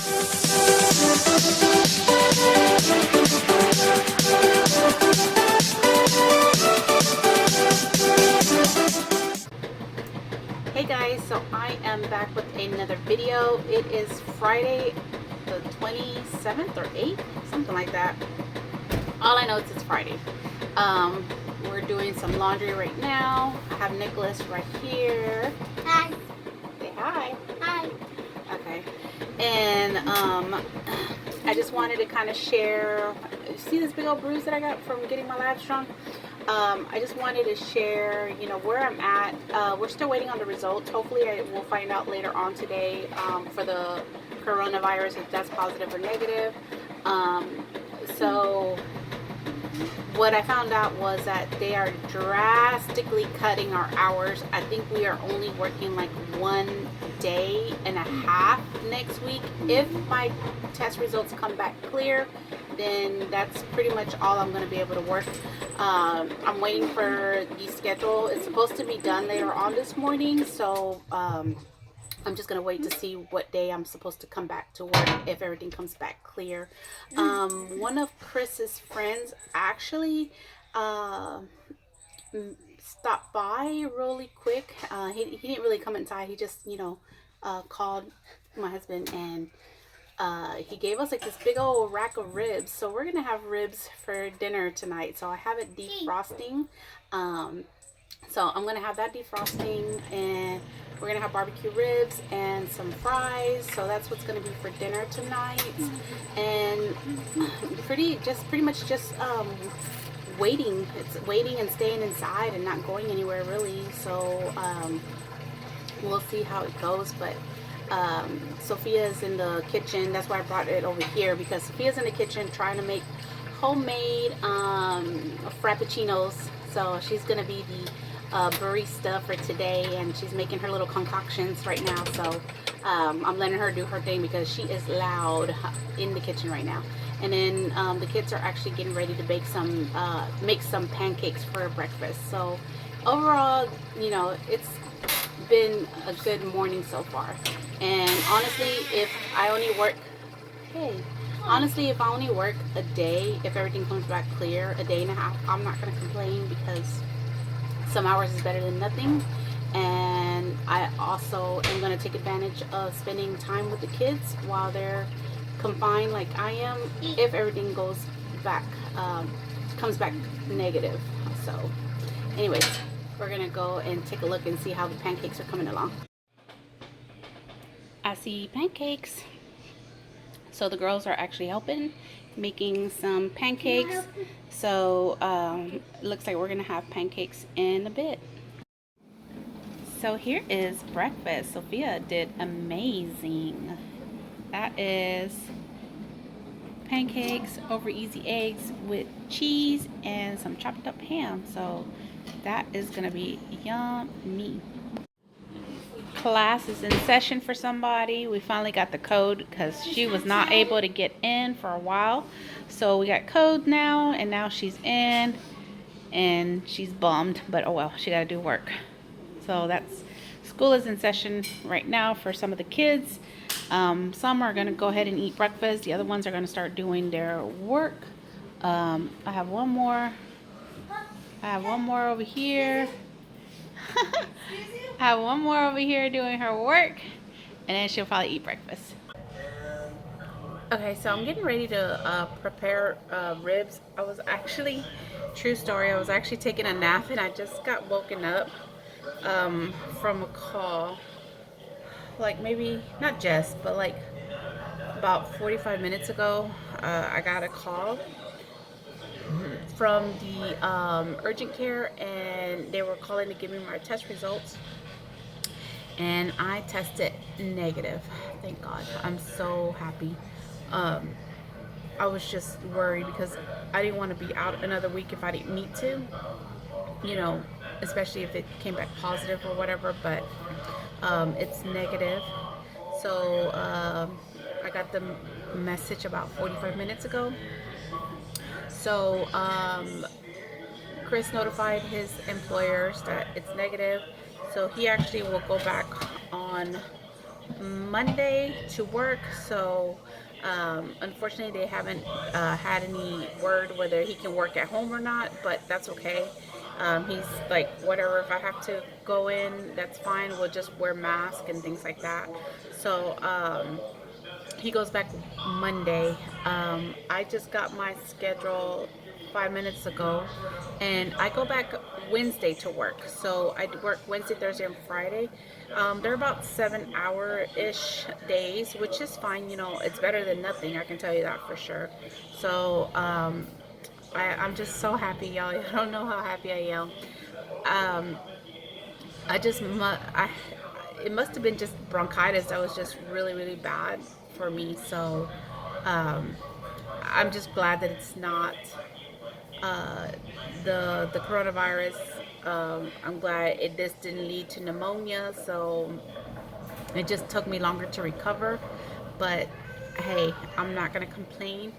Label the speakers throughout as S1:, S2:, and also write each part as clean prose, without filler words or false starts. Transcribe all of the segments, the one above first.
S1: Hey guys, so I am back with another video. It is Friday the 27th or 8th, something like that. All I know is it's Friday. We're doing some laundry right now. I have Nicholas right here.
S2: Hi.
S1: Say hi.
S2: Hi.
S1: Okay. And I just wanted to kind of share. See this big old bruise that I got from getting my labs drawn? I just wanted to share, where I'm at. We're still waiting on the results. Hopefully I will find out later on today for the coronavirus if that's positive or negative. So what I found out was that they are drastically cutting our hours. I think we are only working like 1 day and a half next week. If my test results come back clear, then that's pretty much all I'm going to be able to work. I'm waiting for the schedule. It's supposed to be done later on this morning, so I'm just going to wait to see what day I'm supposed to come back to work if everything comes back clear. One of Chris's friends actually stopped by really quick. He didn't really come inside. He just, called my husband and he gave us like this big old rack of ribs. So we're gonna have ribs for dinner tonight. So I have it defrosting. So I'm gonna have that defrosting, and we're gonna have barbecue ribs and some fries. So that's what's gonna be for dinner tonight. And pretty much just waiting. It's waiting and staying inside and not going anywhere really. So we'll see how it goes, but Sophia's in the kitchen. That's why I brought it over here, because Sophia's in the kitchen trying to make homemade frappuccinos. So she's gonna be the barista for today, and she's making her little concoctions right now. So I'm letting her do her thing because she is loud in the kitchen right now. And then the kids are actually getting ready to make some pancakes for breakfast. So overall, it's been a good morning so far. And honestly, if I only work a day, if everything comes back clear, a day and a half, I'm not going to complain, because some hours is better than nothing. And I also am going to take advantage of spending time with the kids while they're confined like I am, if everything comes back negative. So anyways, we're gonna go and take a look and see how the pancakes are coming along. I see pancakes. So the girls are actually helping, making some pancakes. So it looks like we're gonna have pancakes in a bit. So here is breakfast. Sophia did amazing. That is pancakes over easy eggs with cheese and some chopped up ham. So that is gonna be yummy. Class is in session for somebody. We finally got the code because she was not able to get in for a while. So we got code now, and now she's in, and she's bummed, but oh well, she gotta do work. So that's, school is in session right now for some of the kids. Some are gonna go ahead and eat breakfast. The other ones are gonna start doing their work. I have one more over here. I have one more over here doing her work, and then she'll probably eat breakfast. Okay, so I'm getting ready to prepare ribs. I was actually, true story, I was actually taking a nap, and I just got woken up from a call. Like maybe, not just, but like about 45 minutes ago, I got a call from the urgent care, and they were calling to give me my test results, and I tested negative. Thank God. I'm so happy. I was just worried because I didn't want to be out another week if I didn't need to, especially if it came back positive or whatever, but it's negative. So I got the message about 45 minutes ago. So Chris notified his employers that it's negative, so he actually will go back on Monday to work, so unfortunately they haven't had any word whether he can work at home or not, but that's okay. He's like, whatever, if I have to go in, that's fine. We'll just wear masks and things like that. So he goes back Monday. I just got my schedule 5 minutes ago, and I go back Wednesday to work. So I work Wednesday, Thursday, and Friday. They're about 7 hour ish days, which is fine. You know, it's better than nothing. I can tell you that for sure. So I'm just so happy, y'all. I don't know how happy I am. Um, I just it must have been just bronchitis that was just really really bad for me. So um, I'm just glad that it's not uh, the coronavirus. I'm glad it just didn't lead to pneumonia. So it just took me longer to recover, but hey, I'm not gonna complain.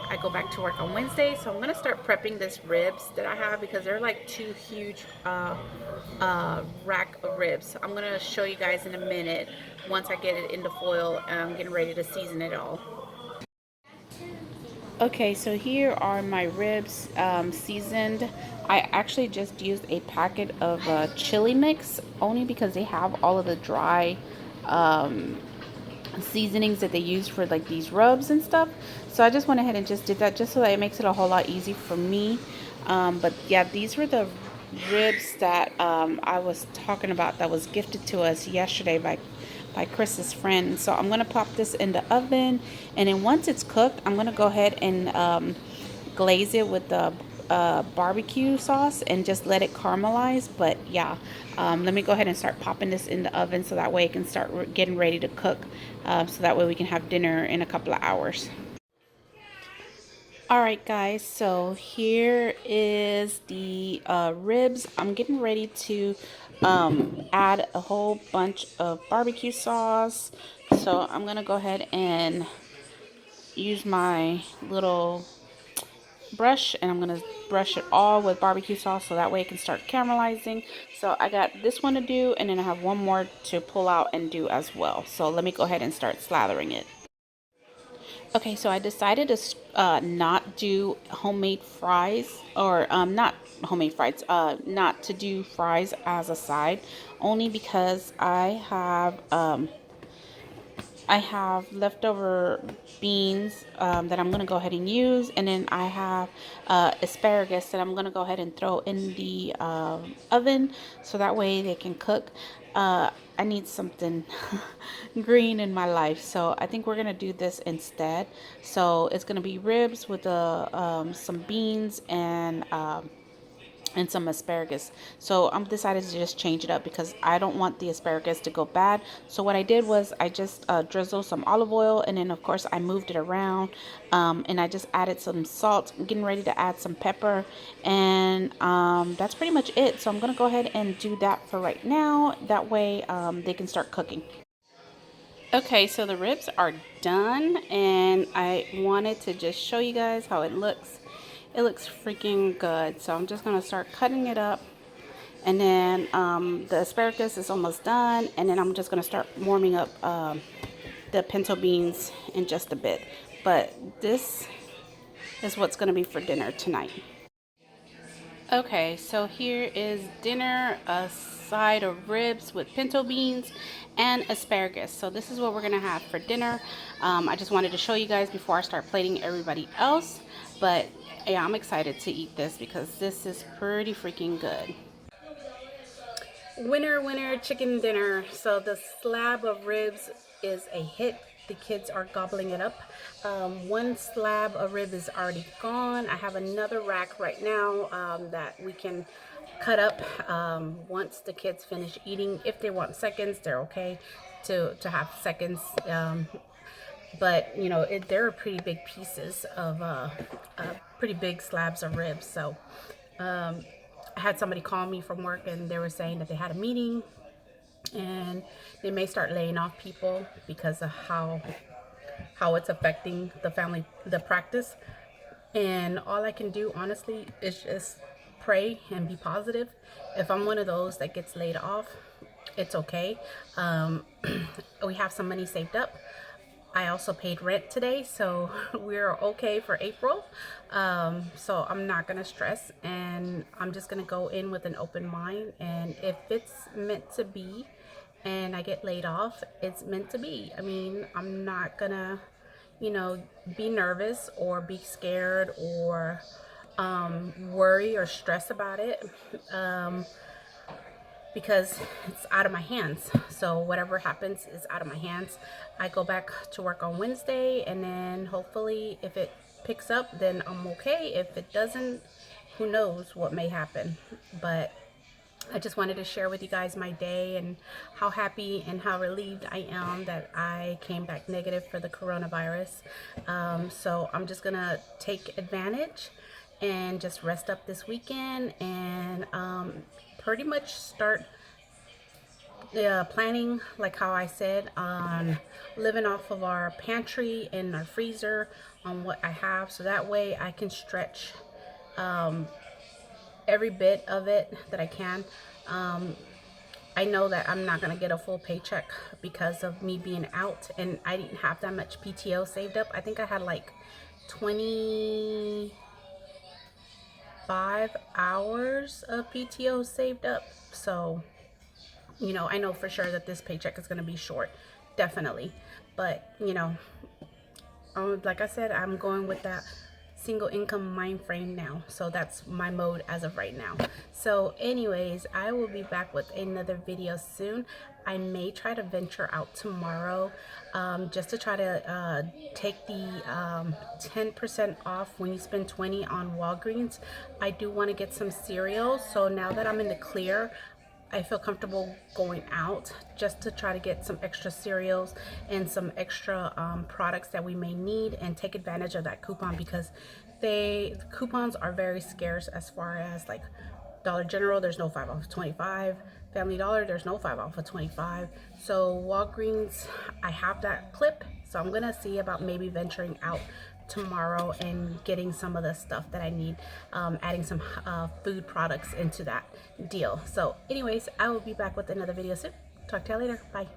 S1: I go back to work on Wednesday, so I'm gonna start prepping this ribs that I have because they're like two huge rack of ribs. So I'm gonna show you guys in a minute once I get it in the foil and I'm getting ready to season it all. Okay, so here are my ribs seasoned. I actually just used a packet of chili mix only because they have all of the dry um, seasonings that they use for like these rubs and stuff. So I just went ahead and just did that just so that it makes it a whole lot easy for me. But yeah, these were the ribs that I was talking about that was gifted to us yesterday by Chris's friend. So I'm gonna pop this in the oven, and then once it's cooked, I'm gonna go ahead and glaze it with the barbecue sauce and just let it caramelize. But yeah, let me go ahead and start popping this in the oven so that way it can start getting ready to cook. So that way we can have dinner in a couple of hours. All right, guys, so here is the ribs. I'm getting ready to add a whole bunch of barbecue sauce. So I'm gonna go ahead and use my little brush, and I'm gonna brush it all with barbecue sauce so that way it can start caramelizing. So I got this one to do, and then I have one more to pull out and do as well. So let me go ahead and start slathering it. Okay, so I decided to not do homemade fries, or not homemade fries, not to do fries as a side, only because I have leftover beans that I'm going to go ahead and use, and then I have asparagus that I'm going to go ahead and throw in the oven so that way they can cook. I need something green in my life, so I think we're going to do this instead. So it's going to be ribs with some beans and some asparagus. So I'm decided to just change it up because I don't want the asparagus to go bad. So what I did was I just drizzled some olive oil, and then of course I moved it around, and I just added some salt. I'm getting ready to add some pepper, and that's pretty much it. So I'm gonna go ahead and do that for right now. That way they can start cooking. Okay, so the ribs are done, and I wanted to just show you guys how it looks. It looks freaking good. So I'm just gonna start cutting it up, and then the asparagus is almost done, and then I'm just gonna start warming up the pinto beans in just a bit. But this is what's gonna be for dinner tonight. Okay, so here is dinner, a side of ribs with pinto beans and asparagus. So this is what we're gonna have for dinner. I just wanted to show you guys before I start plating everybody else. But yeah, I'm excited to eat this because this is pretty freaking good. Winner, winner, chicken dinner. So the slab of ribs is a hit. The kids are gobbling it up. One slab of rib is already gone. I have another rack right now that we can cut up once the kids finish eating. If they want seconds, they're okay to have seconds. But you know, there are pretty big pieces of pretty big slabs of ribs. So I had somebody call me from work, and they were saying that they had a meeting and they may start laying off people because of how it's affecting the practice. And all I can do honestly is just pray and be positive. If I'm one of those that gets laid off, it's okay. Um, we have some money saved up. I also paid rent today, so we're okay for April. So I'm not gonna stress, and I'm just gonna go in with an open mind. And if it's meant to be, and I get laid off, it's meant to be. I mean, I'm not gonna, you know, be nervous or be scared or worry or stress about it. Um, because it's out of my hands. So whatever happens is out of my hands. I go back to work on Wednesday, and then hopefully if it picks up, then I'm okay. If it doesn't, who knows what may happen. But I just wanted to share with you guys my day and how happy and how relieved I am that I came back negative for the coronavirus. So I'm just gonna take advantage and just rest up this weekend, and pretty much start planning, like how I said, on living off of our pantry and our freezer on what I have, so that way I can stretch every bit of it that I can. I know that I'm not gonna get a full paycheck because of me being out, and I didn't have that much PTO saved up. I think I had like 25 hours of PTO saved up. So, you know, I know for sure that this paycheck is gonna be short, definitely. But, you know, like I said, I'm going with that single income mind frame now, so that's my mode as of right now. So anyways, I will be back with another video soon. I may try to venture out tomorrow, just to try to take the 10% off when you spend 20 on Walgreens. I do want to get some cereal, so now that I'm in the clear, I feel comfortable going out just to try to get some extra cereals and some extra products that we may need, and take advantage of that coupon, because coupons are very scarce. As far as like Dollar General, there's no 5 off of 25. Family Dollar, there's no 5 off of 25. So Walgreens, I have that clip, so I'm gonna see about maybe venturing out tomorrow and getting some of the stuff that I need, adding some food products into that deal. So anyways, I will be back with another video soon. Talk to you later. Bye.